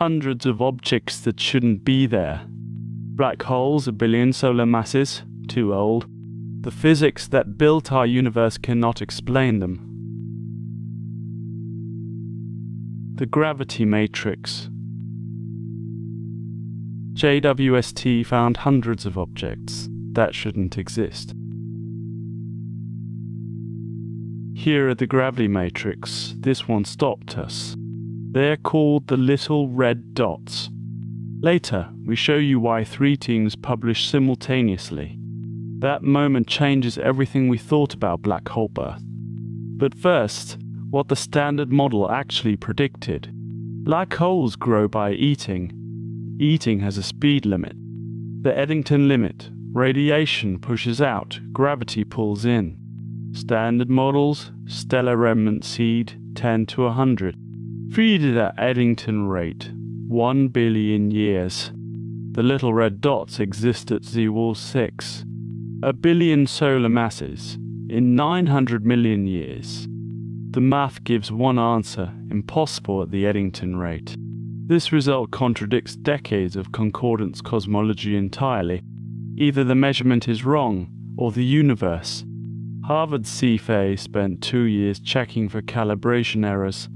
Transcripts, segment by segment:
hundreds of objects that shouldn't be there. Black holes, 1 billion solar masses, too old. The physics that built our universe cannot explain them. The gravity matrix. JWST found hundreds of objects that shouldn't exist. Here at the gravity matrix, this one stopped us. They're called the Little Red Dots. Later, we show you why 3 teams published simultaneously. That moment changes everything we thought about black hole birth. But first, what the standard model actually predicted. Black holes grow by eating. Eating has a speed limit. The Eddington limit. Radiation pushes out, gravity pulls in. Standard models, stellar remnant seed, 10 to 100. Feed at Eddington rate, 1 billion years. The little red dots exist at JWST 1 billion solar masses, in 900 million years. The math gives one answer, impossible at the Eddington rate. This result contradicts decades of concordance cosmology entirely. Either the measurement is wrong, or the universe. Harvard CFA spent 2 years checking for calibration errors.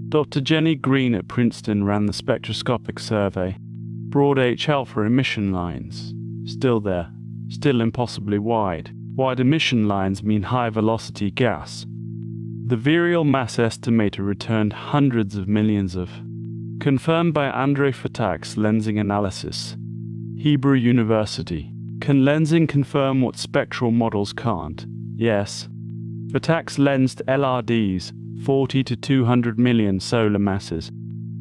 Dr. Jenny Green at Princeton ran the spectroscopic survey. Broad H-alpha emission lines. Still there. Still impossibly wide. Wide emission lines mean high-velocity gas. The virial mass estimator returned hundreds of millions of. Confirmed by Andrei Fatak's lensing analysis. Hebrew University. Can lensing confirm what spectral models can't? Yes. Fatak's lensed LRDs, 40 to 200 million solar masses.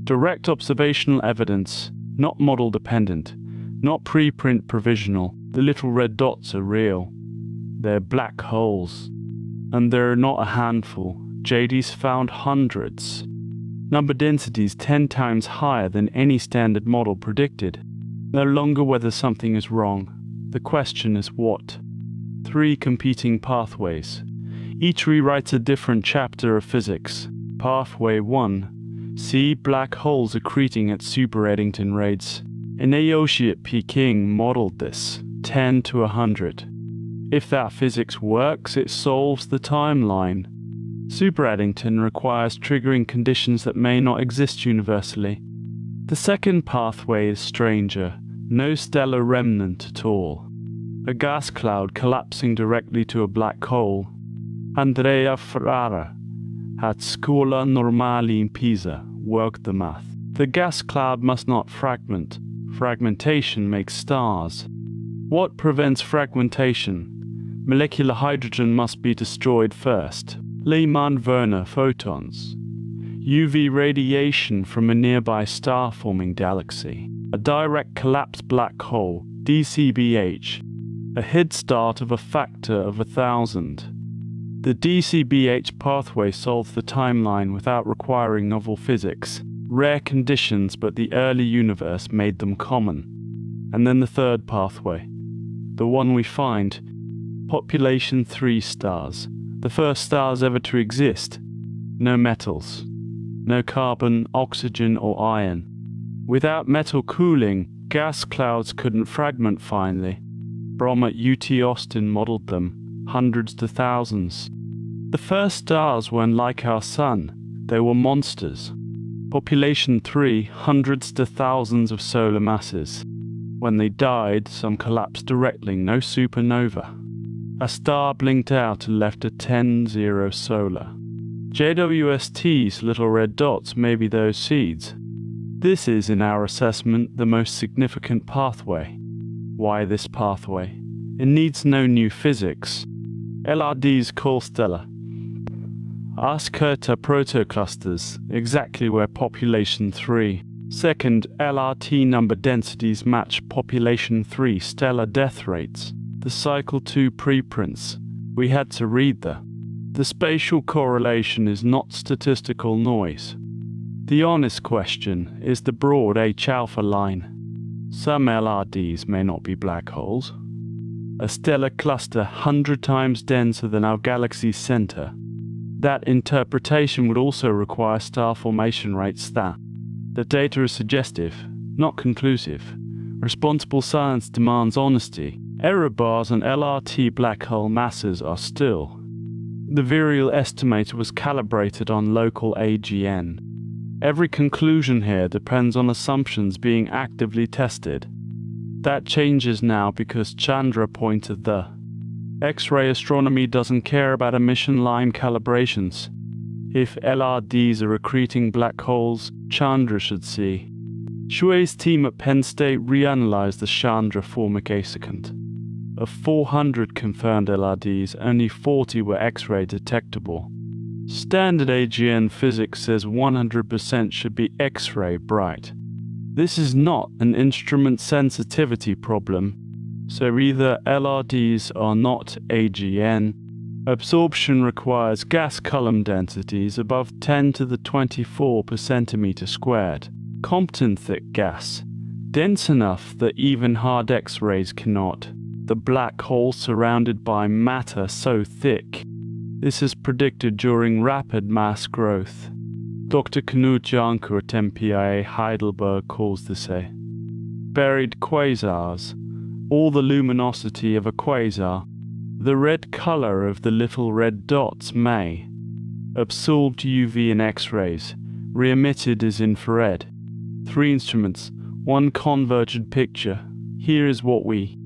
Direct observational evidence, not model dependent, not preprint provisional. The little red dots are real. They're black holes. And they're not a handful. JD's found hundreds. Number densities 10 times higher than any standard model predicted. No longer whether something is wrong. The question is what? 3 competing pathways. Each rewrites a different chapter of physics. Pathway 1. See black holes accreting at super Eddington rates. Inayoshi at Peking modeled this, 10 to 100. If that physics works, it solves the timeline. Super Eddington requires triggering conditions that may not exist universally. The second pathway is stranger. No stellar remnant at all. A gas cloud collapsing directly to a black hole. Andrea Ferrara at Scuola Normale in Pisa worked the math. The gas cloud must not fragment. Fragmentation makes stars. What prevents fragmentation? Molecular hydrogen must be destroyed first. Lehmann-Werner photons. UV radiation from a nearby star-forming galaxy. A direct collapsed black hole, DCBH. A head start of a factor of 1,000. The DCBH pathway solves the timeline without requiring novel physics. Rare conditions, but the early universe made them common. And then the third pathway. The one we find. Population 3 stars. The first stars ever to exist. No metals. No carbon, oxygen or iron. Without metal cooling, gas clouds couldn't fragment finally. Brom at UT Austin modeled them, hundreds to thousands. The first stars weren't like our sun. They were monsters. Population 3, hundreds to thousands of solar masses. When they died, some collapsed directly, no supernova. A star blinked out and left a 10-0 solar. JWST's little red dots may be those seeds. This is, in our assessment, the most significant pathway. Why this pathway? It needs no new physics. LRDs call stellar. Ask Kerta protoclusters, exactly where population 3. Second, LRT number densities match population 3 stellar death rates. The cycle 2 preprints. We had to read the spatial correlation is not statistical noise. The honest question is the broad H-alpha line. Some LRDs may not be black holes. A stellar cluster 100 times denser than our galaxy's center. That interpretation would also require star formation rates that The data is suggestive, not conclusive. Responsible science demands honesty. Error bars and LRT black hole masses are still. The virial estimator was calibrated on local AGN. Every conclusion here depends on assumptions being actively tested. That changes now because Chandra pointed the X-ray astronomy doesn't care about emission line calibrations. If LRDs are accreting black holes, Chandra should see. Shui's team at Penn State reanalyzed the Chandra formic asecant. Of 400 confirmed LRDs, only 40 were X-ray detectable. Standard AGN physics says 100% should be X-ray bright. This is not an instrument sensitivity problem, so either LRDs are not AGN. Absorption requires gas column densities above 10 to the 24 per centimeter squared. Compton thick gas, dense enough that even hard X-rays cannot. The black hole surrounded by matter so thick. This is predicted during rapid mass growth. Dr. Knut Janker at MPIA Heidelberg calls this a buried quasars, or the luminosity of a quasar. The red color of the little red dots may absorbed UV and X-rays, re-emitted as infrared. 3 instruments, 1 convergent picture. Here is what we.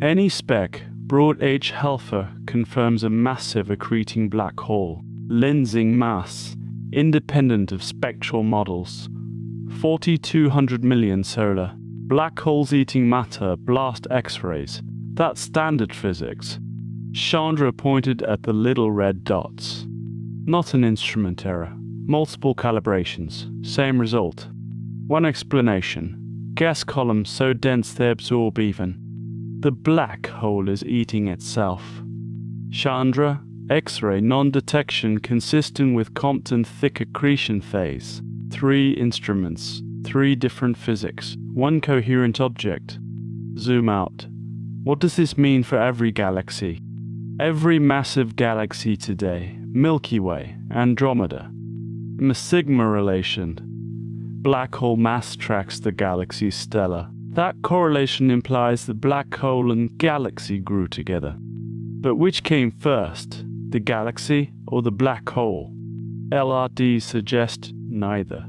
Any spec, broad H alpha, confirms a massive accreting black hole, lensing mass, independent of spectral models. 4,200 million solar. Black holes eating matter blast X-rays. That's standard physics. Chandra pointed at the little red dots. Not an instrument error. Multiple calibrations. Same result. One explanation. Gas columns so dense they absorb even. The black hole is eating itself. Chandra, X-ray non-detection consistent with Compton thick accretion phase. 3 instruments, 3 different physics, 1 coherent object. Zoom out. What does this mean for every galaxy? Every massive galaxy today, Milky Way, Andromeda. Sigma relation. Black hole mass tracks the galaxy's stellar. That correlation implies the black hole and galaxy grew together. But which came first, the galaxy or the black hole? LRDs suggest neither.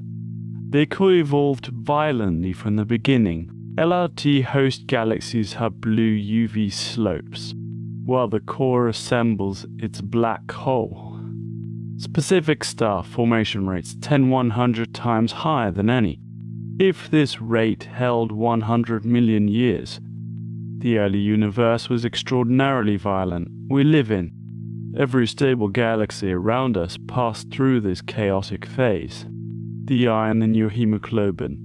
They co-evolved violently from the beginning. LRT host galaxies have blue UV slopes, while the core assembles its black hole. Specific star formation rates 10-100 times higher than any. If this rate held 100 million years, the early universe was extraordinarily violent. We live in. Every stable galaxy around us passed through this chaotic phase. The iron in your hemoglobin,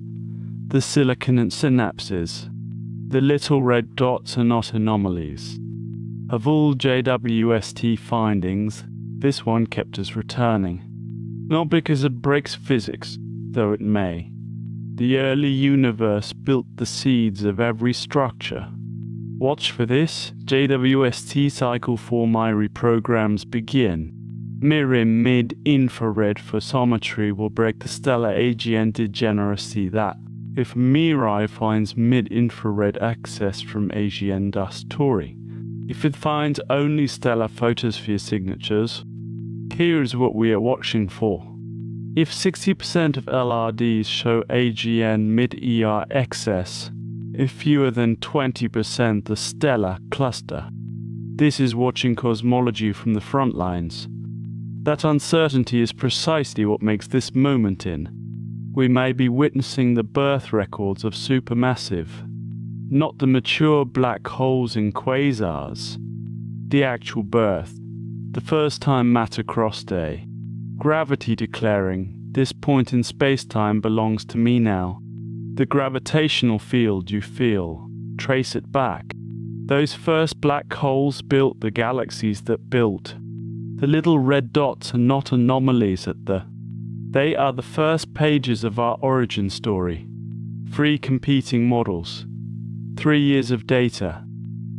the silicon in synapses, the little red dots are not anomalies. Of all JWST findings, this one kept us returning. Not because it breaks physics, though it may. The early universe built the seeds of every structure. Watch for this. JWST Cycle 4 MIRI programs begin. MIRI mid-infrared photometry will break the stellar AGN degeneracy that, if MIRI finds mid-infrared access from AGN dust Tauri. If it finds only stellar photosphere signatures, here's what we are watching for. If 60% of LRDs show AGN mid-ER excess, if fewer than 20% the stellar cluster. This is watching cosmology from the front lines. That uncertainty is precisely what makes this moment in. We may be witnessing the birth records of supermassive, not the mature black holes in quasars. The actual birth, the first time matter crossed day. Gravity declaring, this point in space-time belongs to me now. The gravitational field you feel, trace it back. Those first black holes built the galaxies that built. The little red dots are not anomalies they are the first pages of our origin story. 3 competing models. 3 years of data.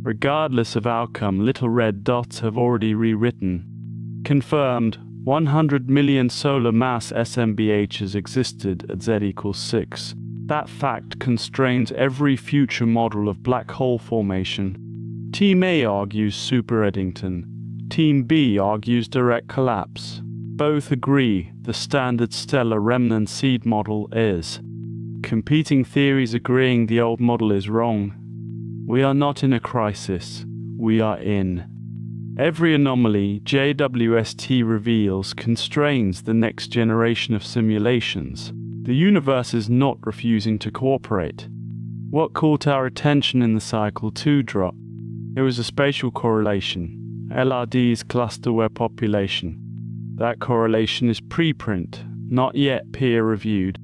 Regardless of outcome, little red dots have already rewritten. Confirmed, 100 million solar mass SMBHs existed at Z=6. That fact constrains every future model of black hole formation. Team A argues super Eddington. Team B argues direct collapse. Both agree the standard stellar remnant seed model is. Competing theories agreeing the old model is wrong. We are not in a crisis. We are in. Every anomaly JWST reveals constrains the next generation of simulations. The universe is not refusing to cooperate. What caught our attention in the Cycle 2 drop? There was a spatial correlation, LRD's cluster web population. That correlation is preprint, not yet peer-reviewed.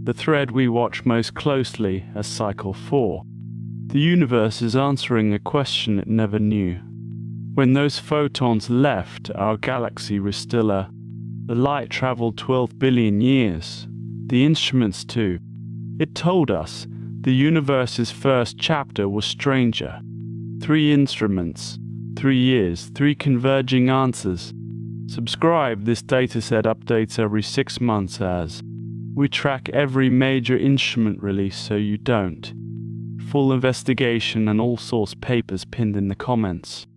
The thread we watch most closely as Cycle 4. The universe is answering a question it never knew. When those photons left, our galaxy was stiller. The light traveled 12 billion years. The instruments too. It told us the universe's first chapter was stranger. 3 instruments, 3 years, 3 converging answers. Subscribe, this dataset updates every 6 months as we track every major instrument release so you don't. Full investigation and all source papers pinned in the comments.